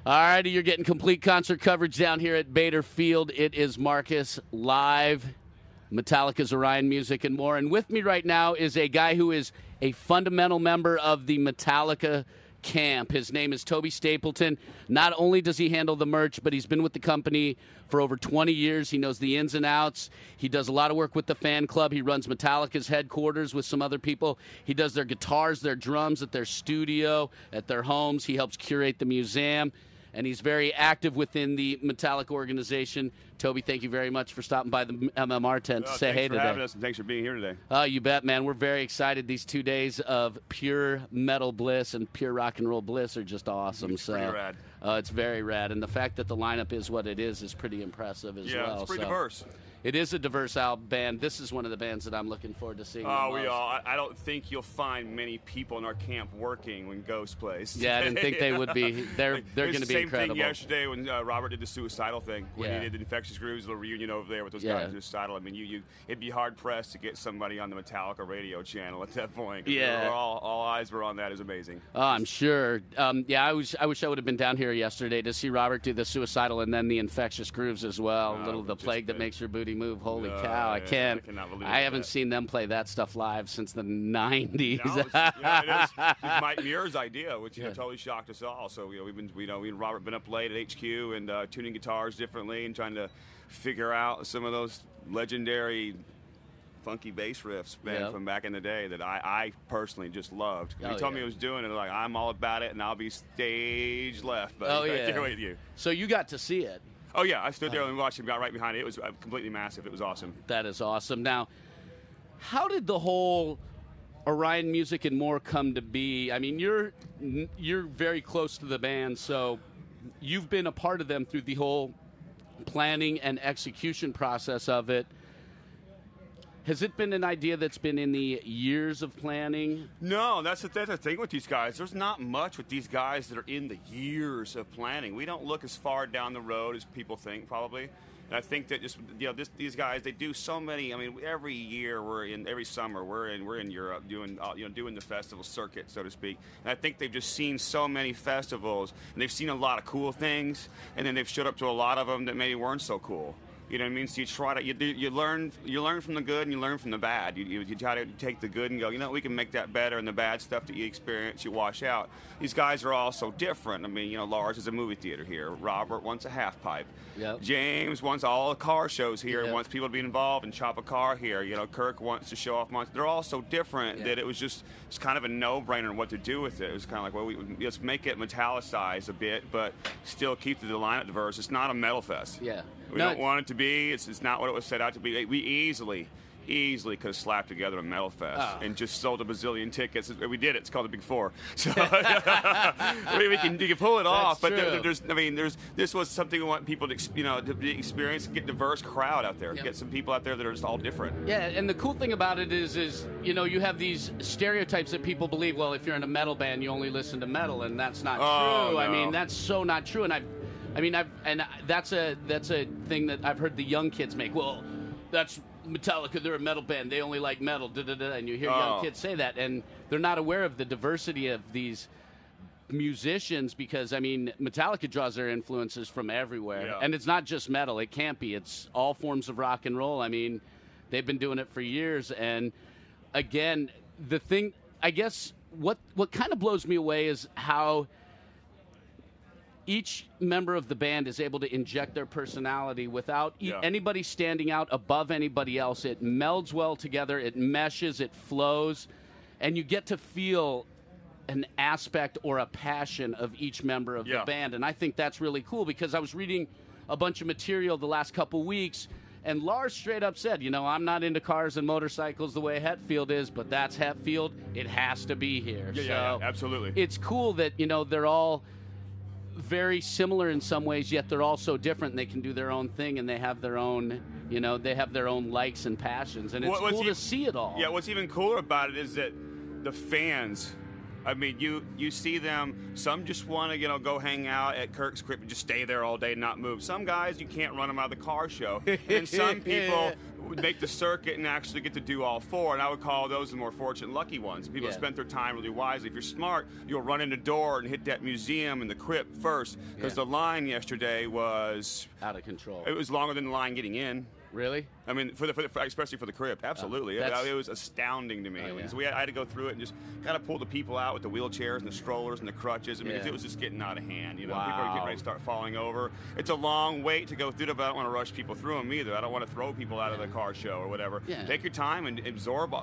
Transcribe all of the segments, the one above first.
All righty, you're getting complete concert coverage down here at Bader Field. It is Markus live, Metallica's Orion Music and More. And with me right now is a guy who is a fundamental member of the Metallica camp. His name is Toby Stapleton. Not only does he handle the merch, but he's been with the company for over 20 years. He knows the ins and outs. He does a lot of work with the fan club. He runs Metallica's headquarters with some other people. He does their guitars, their drums at their studio, at their homes. He helps curate the museum. And he's very active within the Metallica organization. Toby, thank you very much for stopping by the MMR tent to say hey today. Thanks for having us, and thanks for being here today. Oh, you bet, man. We're very excited. These 2 days of pure metal bliss and pure rock and roll bliss are just awesome. It's pretty rad. It's very rad. And the fact that the lineup is what it is pretty impressive as well. Yeah, it's pretty diverse. It is a diverse band. This is one of the bands that I'm looking forward to seeing. I don't think you'll find many people in our camp working when Ghost plays. Yeah, I didn't think they would be. They're going to be incredible. Same thing yesterday when Robert did the Suicidal thing. When he did the Infectious Grooves, little reunion over there with those guys Suicidal. I mean, it'd be hard pressed to get somebody on the Metallica radio channel at that point. Yeah, all eyes were on that. It was amazing. Oh, I'm sure. I wish I would have been down here yesterday to see Robert do the Suicidal and then the Infectious Grooves as well. The plague that makes your booty move. Holy cow! I can't. I haven't seen them play that stuff live since the '90s. No, it is Mike Muir's idea, which totally shocked us all. So we and Robert been up late at HQ and tuning guitars differently and trying to figure out some of those legendary funky bass riffs from back in the day that I personally just loved. He told me he was doing it, like, I'm all about it, and I'll be stage left. But I can't wait with you. So you got to see it. Oh, yeah. I stood there and watched him, got right behind it. It was completely massive. It was awesome. That is awesome. Now, how did the whole Orion Music and More come to be? I mean, you're very close to the band, so you've been a part of them through the whole planning and execution process of it. Has it been an idea that's been in the years of planning? No, that's the thing with these guys. There's not much with these guys that are in the years of planning. We don't look as far down the road as people think, probably. And I think that just these guys, they do so many. I mean, every year every summer we're in Europe doing the festival circuit, so to speak. And I think they've just seen so many festivals, and they've seen a lot of cool things, and then they've showed up to a lot of them that maybe weren't so cool. You know what I mean? So you try to you learn from the good and you learn from the bad. You try to take the good and go, we can make that better, and the bad stuff that you experience, you wash out. These guys are all so different. I mean, Lars is a movie theater here. Robert wants a half pipe. Yep. James wants all the car shows here and wants people to be involved and chop a car here. Kirk wants to show off monsters. They're all so different that it's kind of a no-brainer what to do with it. It was kind of like, well, let's make it metallicized a bit, but still keep the lineup diverse. It's not a metal fest. Yeah. We don't want it to be. It's not what it was set out to be. We easily could have slapped together a metal fest and just sold a bazillion tickets. We did it. It's called the Big Four. So you can pull it off. But this was something we want people to experience, get a diverse crowd out there, get some people out there that are just all different. Yeah, and the cool thing about it is you have these stereotypes that people believe. Well, if you're in a metal band, you only listen to metal, and that's not true. No. I mean, that's so not true. And that's a thing that I've heard the young kids make. Well, that's Metallica. They're a metal band. They only like metal. And you hear young kids say that, and they're not aware of the diversity of these musicians because, Metallica draws their influences from everywhere. Yeah. And it's not just metal. It can't be. It's all forms of rock and roll. They've been doing it for years. And, again, the thing, I guess, what kind of blows me away is how each member of the band is able to inject their personality without anybody standing out above anybody else. It melds well together. It meshes. It flows. And you get to feel an aspect or a passion of each member of the band. And I think that's really cool because I was reading a bunch of material the last couple weeks, and Lars straight up said, I'm not into cars and motorcycles the way Hetfield is, but that's Hetfield. It has to be here. Yeah, absolutely. It's cool that, they're all very similar in some ways, yet they're all so different, and they can do their own thing, and they have their own, they have their own likes and passions, and it's cool to see it all. Yeah, what's even cooler about it is that the fans, you see them, some just want to, go hang out at Kirk's crib and just stay there all day and not move. Some guys, you can't run them out of the car show. And some people, make the circuit and actually get to do all four. And I would call those the more fortunate, lucky ones. People have spent their time really wisely. If you're smart, you'll run in the door and hit that museum and the crypt first, because the line yesterday was out of control. It was longer than the line getting in. Really? I mean, especially for the crypt, absolutely. It was astounding to me. So I had to go through it and just kind of pull the people out with the wheelchairs and the strollers and the crutches. I mean, it was just getting out of hand. You know, people are getting ready to start falling over. It's a long wait to go through it, but I don't want to rush people through them either. I don't want to throw people out of the car show or whatever. Yeah. Take your time and absorb.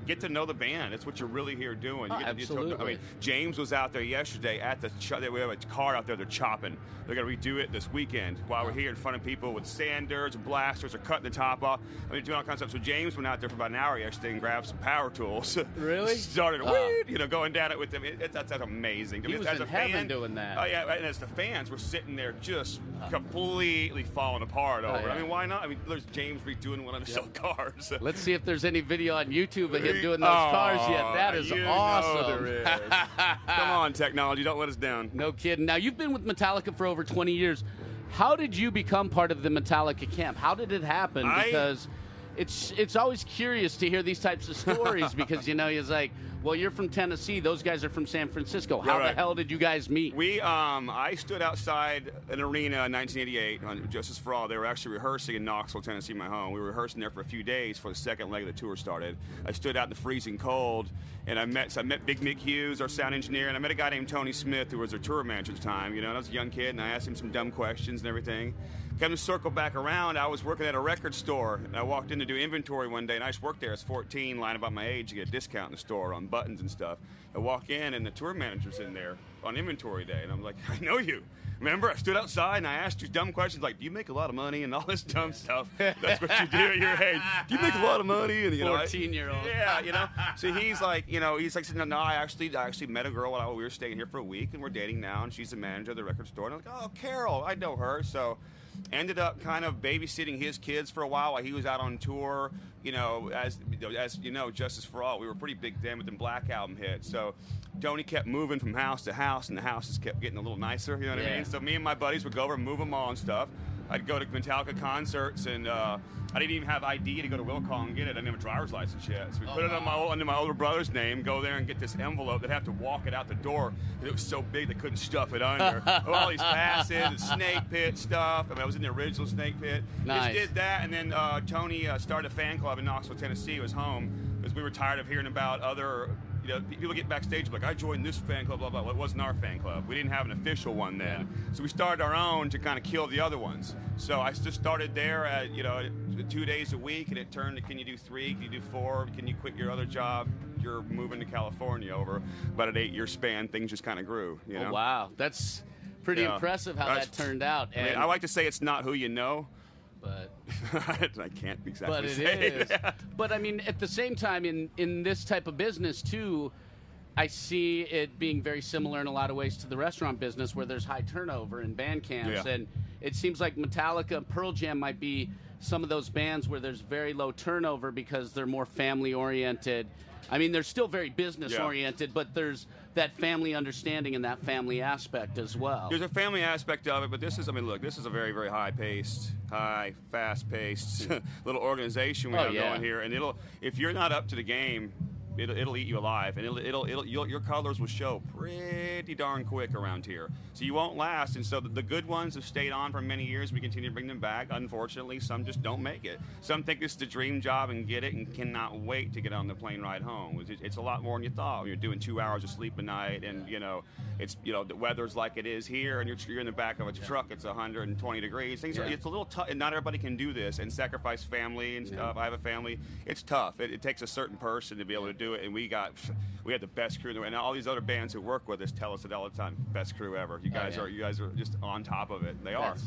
Get to know the band. That's what you're really here doing. Absolutely. I mean, James was out there yesterday at the. We have a car out there. They're chopping. They're going to redo it this weekend while we're here in front of people with sanders and blasters. Or cutting the top off. I mean, doing all kinds of stuff. So James went out there for about an hour yesterday and grabbed some power tools. Really? Started, going down it with them. That's amazing. He was in heaven doing that. Oh, yeah, and as the fans were sitting there just completely falling apart over it. I mean, why not? I mean, there's James redoing one of the cars. Let's see if there's any video on YouTube of him doing those cars yet. That is awesome. There is. Come on, technology. Don't let us down. No kidding. Now, you've been with Metallica for over 20 years. How did you become part of the Metallica camp? How did it happen? Because it's always curious to hear these types of stories because, you know, it's like, well, you're from Tennessee. Those guys are from San Francisco. How the hell did you guys meet? I stood outside an arena in 1988 on Justice for All. They were actually rehearsing in Knoxville, Tennessee, my home. We were rehearsing there for a few days before the second leg of the tour started. I stood out in the freezing cold, and I met Big Mick Hughes, our sound engineer, and I met a guy named Tony Smith, who was our tour manager at the time. You know, and I was a young kid, and I asked him some dumb questions and everything. Come to circle back around, I was working at a record store, and I walked in to do inventory one day, and I just worked there. I was 14, lying about my age to get a discount in the store on buttons and stuff. I walk in, and the tour manager's in there on inventory day, and I'm like, I know you. Remember, I stood outside, and I asked you dumb questions like, do you make a lot of money, and all this dumb stuff. That's what you do at your age. Do you make a lot of money? And, 14-year-old. Yeah, you know. So he's like, no, I actually met a girl while we were staying here for a week, and we're dating now, and she's the manager of the record store. And I'm like, oh, Carol, I know her. So ended up kind of babysitting his kids for a while he was out on tour. You know, as you know, Justice for All, we were pretty big then with the Black Album hit. So Tony kept moving from house to house, and the houses kept getting a little nicer. You know what I mean? So me and my buddies would go over and move them all and stuff. I'd go to Metallica concerts, and I didn't even have ID to go to Will Call and get it. I didn't have a driver's license yet. So we put it under my older brother's name, go there and get this envelope. They'd have to walk it out the door because it was so big they couldn't stuff it under. All these passes, the Snake Pit stuff. I mean, I was in the original Snake Pit. Nice. Just did that, and then Tony started a fan club in Knoxville, Tennessee. It was home because we were tired of hearing about other. You know, people get backstage like, I joined this fan club, blah, blah, blah. It wasn't our fan club. We didn't have an official one then. So we started our own to kind of kill the other ones. So I just started there at, 2 days a week, and it turned to, can you do 3? Can you do 4? Can you quit your other job? You're moving to California over about an 8-year span. Things just kind of grew, you know? Oh, wow. That's pretty impressive how that turned out. And I like to say it's not who you know. But I can't exactly say it is. that. But I mean, at the same time, in this type of business too, I see it being very similar in a lot of ways to the restaurant business, where there's high turnover in band camps, and it seems like Metallica, Pearl Jam might be some of those bands where there's very low turnover because they're more family oriented. I mean, they're still very business oriented, but there's that family understanding and that family aspect as well. There's a family aspect of it, but this is a very, very fast-paced little organization we have going here, and if you're not up to the game, it'll eat you alive, and your colors will show pretty darn quick around here. So you won't last, and so the good ones have stayed on for many years. We continue to bring them back. Unfortunately, some just don't make it. Some think it's the dream job and get it and cannot wait to get on the plane ride home. It's a lot more than you thought. When you're doing 2 hours of sleep a night, and the weather's like it is here, and you're in the back of a truck. It's 120 degrees. It's a little tough, and not everybody can do this and sacrifice family and stuff. I have a family. It's tough. It takes a certain person to be able to do it, and we had the best crew, and all these other bands who work with us tell us it all the time. Best crew ever. You guys are just on top of it. They are.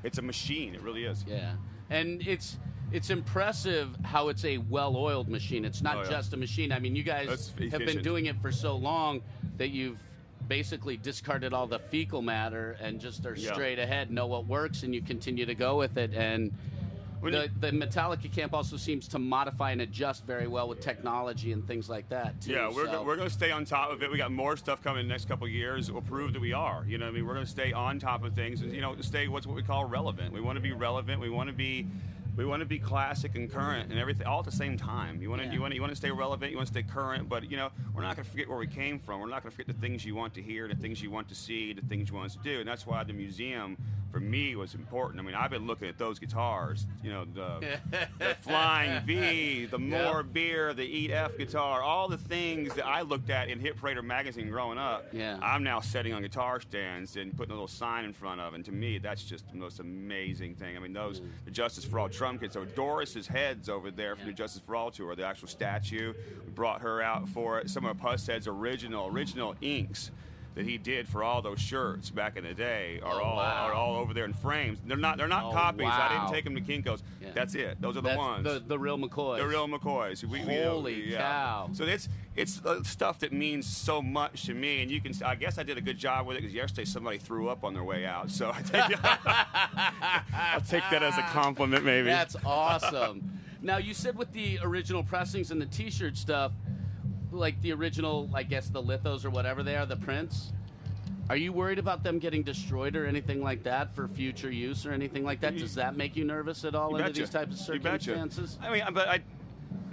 It's a machine. It really is. Yeah, and it's impressive how it's a well-oiled machine. It's not just a machine. I mean, you guys have been doing it for so long that you've basically discarded all the fecal matter and just are straight ahead, know what works, and you continue to go with it. And the Metallica camp also seems to modify and adjust very well with technology and things like that, too. Yeah, we're going to stay on top of it. We got more stuff coming in the next couple of years that will prove that we are. You know what I mean? We're going to stay on top of things and, stay what we call relevant. We want to be relevant. We want to be We want to be classic and current and everything all at the same time. You want to stay relevant. You want to stay current. But we're not going to forget where we came from. We're not going to forget the things you want to hear, the things you want to see, the things you want us to do. And that's why the museum, for me, was important. I mean, I've been looking at those guitars. The Flying V, the More Beer, the Eat F guitar, all the things that I looked at in Hit Parader magazine growing up. Yeah. I'm now setting on guitar stands and putting a little sign in front of. And to me, that's just the most amazing thing. I mean, the Justice for All drum kits. So Doris's head's over there from the Justice for All tour, the actual statue. We brought her out for it. Some of Pushead's original inks that he did for all those shirts back in the day are all over there in frames. They're not copies. Wow. I didn't take them to Kinko's. Yeah. That's it. Those are the ones. The real McCoys. The real McCoys. Holy cow! So it's stuff that means so much to me, and I guess I did a good job with it because yesterday somebody threw up on their way out. So I'll take that as a compliment, maybe. That's awesome. Now you said with the original pressings and the T-shirt stuff, like the original, I guess the lithos or whatever they are, the prints. Are you worried about them getting destroyed or anything like that for future use or anything like that? Does that make you nervous at all under these types of circumstances? I mean,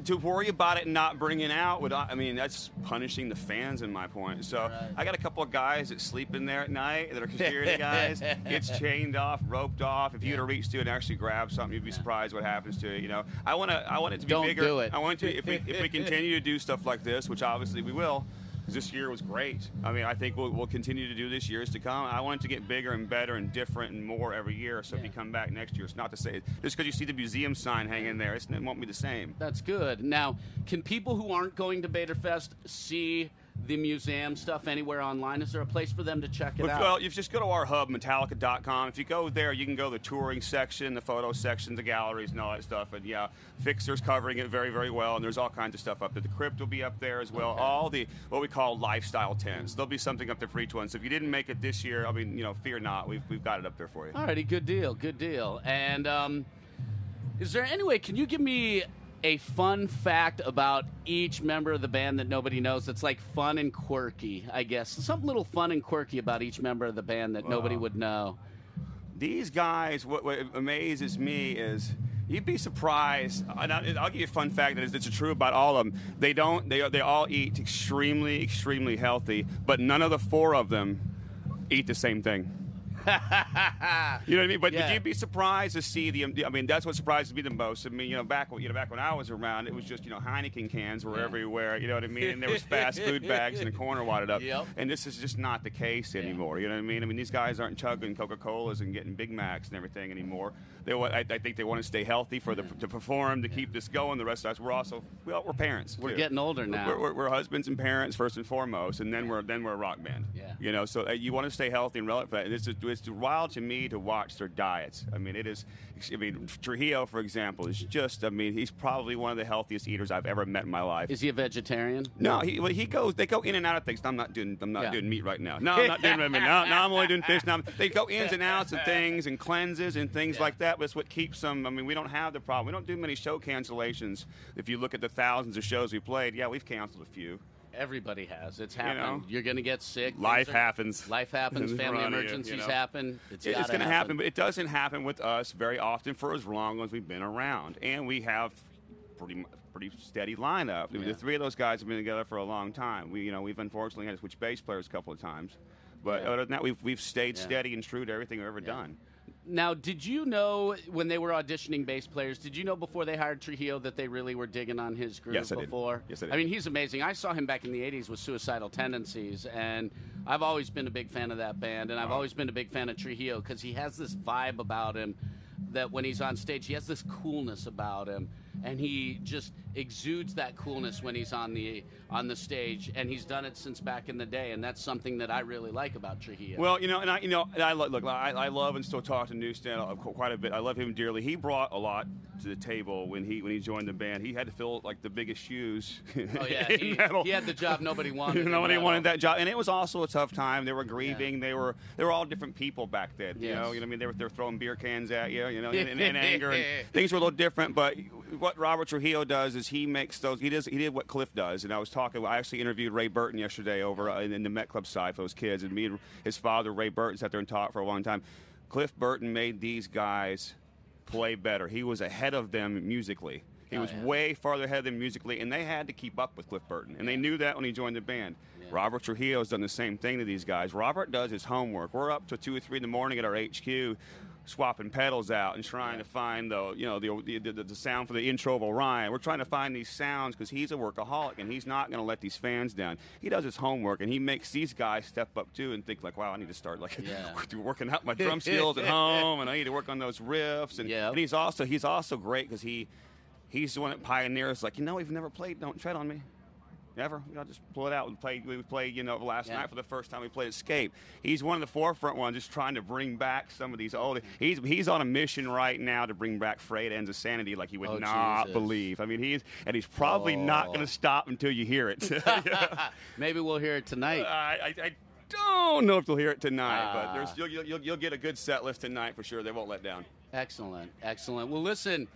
to worry about it and not bringing out that's punishing the fans in my point. So I got a couple of guys that sleep in there at night that are security guys. It's chained off, roped off. If you were to reach to it and actually grab something, you'd be surprised what happens to it. I want it to be bigger. Don't do it. I want to if we continue to do stuff like this, which obviously we will. This year was great. I mean, I think we'll continue to do this years to come. I want it to get bigger and better and different and more every year. So if you come back next year, it's not to say just because you see the museum sign hanging there, it won't be the same. That's good. Now, can people who aren't going to Baderfest see the museum stuff anywhere online? Is there a place for them to check it out? Well, you just go to our hub, Metallica.com. If you go there, you can go to the touring section, the photo section, the galleries, and all that stuff. And Fixer's covering it very, very well. And there's all kinds of stuff up there. The crypt will be up there as well. Okay. All the what we call lifestyle tents. There'll be something up there for each one. So if you didn't make it this year, fear not. We've got it up there for you. All righty, good deal, good deal. And is there any way? Can you give me a fun fact about each member of the band that nobody knows that's like fun and quirky, I guess? Some little fun and quirky about each member of the band that nobody would know. These guys, what amazes me is you'd be surprised. I'll give you a fun fact that it's true about all of them. They all eat extremely, extremely healthy, but none of the four of them eat the same thing. You know what I mean? But you'd be surprised to see that's what surprises me the most. I mean, back when I was around, it was just Heineken cans were everywhere. You know what I mean? And there was fast food bags in the corner wadded up. Yep. And this is just not the case anymore. You know what I mean? I mean, these guys aren't chugging Coca-Colas and getting Big Macs and everything anymore. I think they want to stay healthy to perform, to keep this going. The rest of us, we're parents. We're getting older now. We're husbands and parents first and foremost, and then we're a rock band. Yeah. So you want to stay healthy and relevant. It's wild to me to watch their diets. I mean, it is. I mean, Trujillo, for example, is just. I mean, he's probably one of the healthiest eaters I've ever met in my life. Is he a vegetarian? No, he goes. They go in and out of things. I'm not doing meat right now. No, I'm not doing meat. No, I'm only doing fish. Now they go ins and outs of things and cleanses and things like that. But it's what keeps them. I mean, we don't have the problem. We don't do many show cancellations. If you look at the thousands of shows we played, we've canceled a few. Everybody has. It's happened. You're going to get sick. Life happens. Life happens. Family emergencies happen. It's going to happen, but it doesn't happen with us very often for as long as we've been around. And we have pretty steady lineup. The three of those guys have been together for a long time. We've unfortunately had to switch bass players a couple of times. But other than that, we've stayed steady and true to everything we've ever done. Now, did you know when they were auditioning bass players, did you know before they hired Trujillo that they really were digging on his groove before? Yes, I did. I mean, he's amazing. I saw him back in the 80s with Suicidal Tendencies, and I've always been a big fan of that band, and I've always been a big fan of Trujillo because he has this vibe about him that when he's on stage, he has this coolness about him, and he just exudes that coolness when he's on the stage, and he's done it since back in the day, and that's something that I really like about Trujillo. Well, I love and still talk to Newsted quite a bit. I love him dearly. He brought a lot to the table when he joined the band. He had to fill like the biggest shoes. Oh yeah, he had the job nobody wanted. Nobody wanted that job, and it was also a tough time. They were grieving. They were all different people back then. Yes. You know what I mean? They were throwing beer cans at you, in anger, and things were a little different. But what Robert Trujillo does is he makes those. He did what Cliff does, and I actually interviewed Ray Burton yesterday over in the Met Club side for those kids, and me and his father Ray Burton sat there and talked for a long time. Cliff Burton made these guys play better. He was ahead of them musically. He was way farther ahead of them musically, and they had to keep up with Cliff Burton. And they knew that when he joined the band. Yeah. Robert Trujillo's done the same thing to these guys. Robert does his homework. We're up to 2 or 3 in the morning at our HQ, swapping pedals out and trying to find the sound for the intro of Orion. We're trying to find these sounds because he's a workaholic, and he's not going to let these fans down. He does his homework, and he makes these guys step up too and think like, wow, I need to start working out my drum skills at home, and I need to work on those riffs. And, and he's also great because he's the one that pioneers, like, we've never played Don't Tread on Me. Never. I'll just pull it out. We played, last night for the first time we played Escape. He's one of the forefront ones just trying to bring back some of these old. He's on a mission right now to bring back Frayed Ends of Sanity like you would not believe. I mean, he's probably not going to stop until you hear it. Maybe we'll hear it tonight. I don't know if you'll hear it tonight, but you'll get a good set list tonight for sure. They won't let down. Excellent. Well, listen,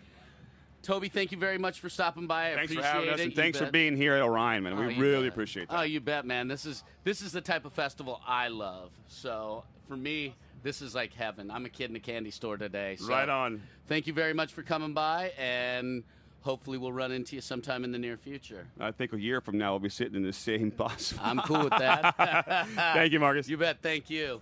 Toby, thank you very much for stopping by. Thanks for having us, and thanks for being here at Orion, man. We really appreciate that. Oh, you bet, man. This is the type of festival I love. So for me, this is like heaven. I'm a kid in a candy store today. So right on. Thank you very much for coming by, and hopefully we'll run into you sometime in the near future. I think a year from now we'll be sitting in the same spot. I'm cool with that. Thank you, Markus. You bet. Thank you.